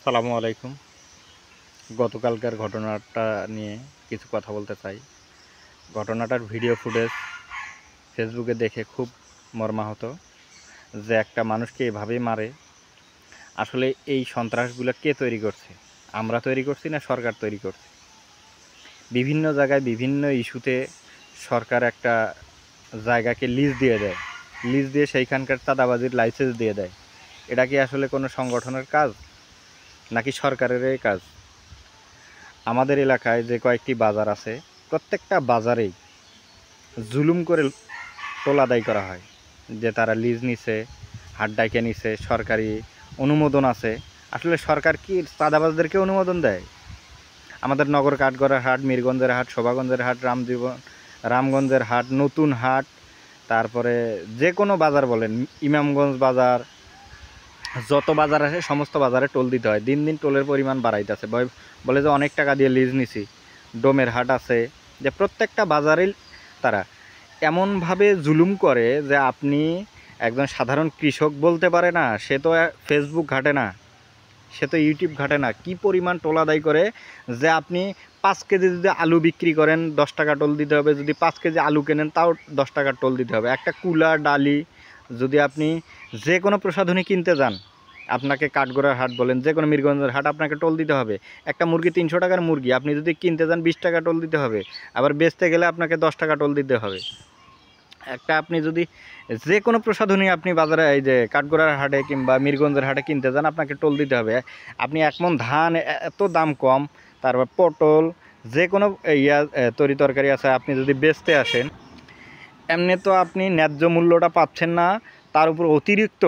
আসসালামু আলাইকুম। গতকালকার ঘটনাটা নিয়ে কিছু কথা বলতে চাই। ঘটনাটার ভিডিও ফুটেজ ফেসবুকে দেখে খুব মর্মাহত যে একটা মানুষকে এভাবেই মারে। আসলে এই সন্ত্রাসগুলো কে তৈরি করছে? আমরা তৈরি করছি না সরকার তৈরি করছে? বিভিন্ন জায়গায় বিভিন্ন ইস্যুতে সরকার একটা জায়গাকে লিজ দিয়ে দেয়, লিজ দিয়ে সেইখানকার চাঁদাবাজির লাইসেন্স দিয়ে দেয়। এটা কি আসলে কোনো সংগঠনের কাজ নাকি সরকারেরই কাজ? আমাদের এলাকায় যে কয়েকটি বাজার আছে, প্রত্যেকটা বাজারেই জুলুম করে টোল আদায় করা হয়, যে তারা লিজ নিছে, হাট ডাইকে নিছে, সরকারি অনুমোদন আছে। আসলে সরকার কি চাঁদাবাজদেরকে অনুমোদন দেয়? আমাদের নগর কাঠগড়ার হাট, মিরগঞ্জের হাট, শোভাগঞ্জের হাট, রামগঞ্জের হাট, নতুন হাট, তারপরে যে কোনো বাজার বলেন, ইমামগঞ্জ বাজার, যত বাজার আছে সমস্ত বাজারে টোল দিতে হয়। দিন দিন টোলের পরিমাণ বাড়াইতেছে, বলে যে অনেক টাকা দিয়ে লিজ নিছি। ডোমের হাট আছে, যে প্রত্যেকটা বাজারেই তারা এমনভাবে জুলুম করে যে আপনি একজন সাধারণ কৃষক বলতে পারে না, সে তো ফেসবুক ঘাটে না, সে তো ইউটিউব ঘাটে না, কি পরিমাণ টোল আদায় করে। যে আপনি 5 কেজি যদি আলু বিক্রি করেন 10 টাকা টোল দিতে হবে, যদি 5 কেজি আলু কেনেন তাও 10 টাকা টোল দিতে হবে। একটা কুলা ডালি যদি আপনি যে কোনো প্রসাধনী কিনতে যান, আপনাকে কাঠগড়ার হাট বলেন, যে কোনো মিরগঞ্জের হাট, আপনাকে টোল দিতে হবে। একটা মুরগি 300 টাকার মুরগি আপনি যদি কিনতে যান 20 টাকা টোল দিতে হবে, আবার বেচতে গেলে আপনাকে 10 টাকা টোল দিতে হবে। একটা আপনি যদি যে কোনো প্রসাধনী আপনি বাজারে এই যে কাঠগড়ার হাটে কিংবা মিরগঞ্জের হাটে কিনতে যান, আপনাকে টোল দিতে হবে। আপনি এক মণ ধান এত দাম কম, তারপর পটল, যে কোনো তরি তরকারি আছে, আপনি যদি বেচতে আসেন, এমনি তো আপনি ন্যায্য মূল্যটা পাচ্ছেন না, তার উপর অতিরিক্ত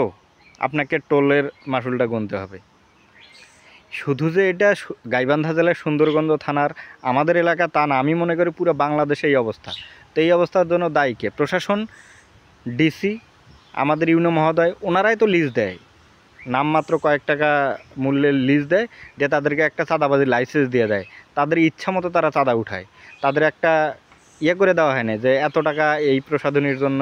আপনাকে টোলের মাসুলটা গুনতে হবে। শুধু যে এটা গাইবান্ধা জেলার সুন্দরগঞ্জ থানার আমাদের এলাকা তা না, আমি মনে করি পুরো বাংলাদেশে এই অবস্থা। তো এই অবস্থার জন্য দায়ী কে? প্রশাসন, ডিসি, আমাদের ইউনো মহোদয়, ওনারাই তো লিজ দেয়, নামমাত্র কয়েক টাকা মূল্যের লিজ দেয়, যে তাদেরকে একটা চাঁদাবাজির লাইসেন্স দিয়ে দেয়। তাদের ইচ্ছা মতো তারা চাঁদা উঠায়। তাদের একটা করে দেওয়া হয় না যে এত টাকা এই প্রসাধনীর জন্য,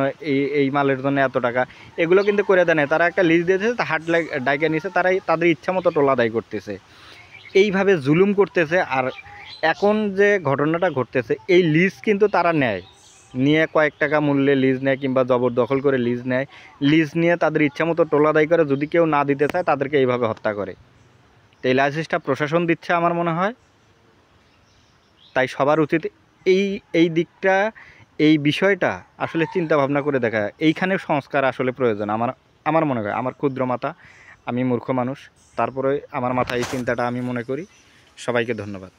এই মালের জন্য এত টাকা, এগুলো কিন্তু করে দেয় না। তারা একটা লিজ দিয়েছে, হাট ডাইকা নিয়েছে, তারাই তাদের ইচ্ছা মতো টোল আদায় করতেছে, এইভাবে জুলুম করতেছে। আর এখন যে ঘটনাটা ঘটতেছে, এই লিজ কিন্তু তারা নেয়, নিয়ে কয়েক টাকা মূল্যে লিজ নেয় কিংবা জবরদখল করে লিজ নেয়। লিজ নিয়ে তাদের ইচ্ছা মতো টোল আদায় করে, যদি কেউ না দিতে চায় তাদেরকে এইভাবে হত্যা করে। তো এই লাইসেন্সটা প্রশাসন দিচ্ছে আমার মনে হয়। তাই সবার উচিত এই এই দিকটা, এই বিষয়টা আসলে চিন্তা ভাবনা করে দেখা। এইখানে সংস্কার আসলে প্রয়োজন আমার আমার মনে হয়। আমার ক্ষুদ্র মাথা, আমি মূর্খ মানুষ, তারপরে আমার মাথায় এই চিন্তাটা আমি মনে করি। সবাইকে ধন্যবাদ।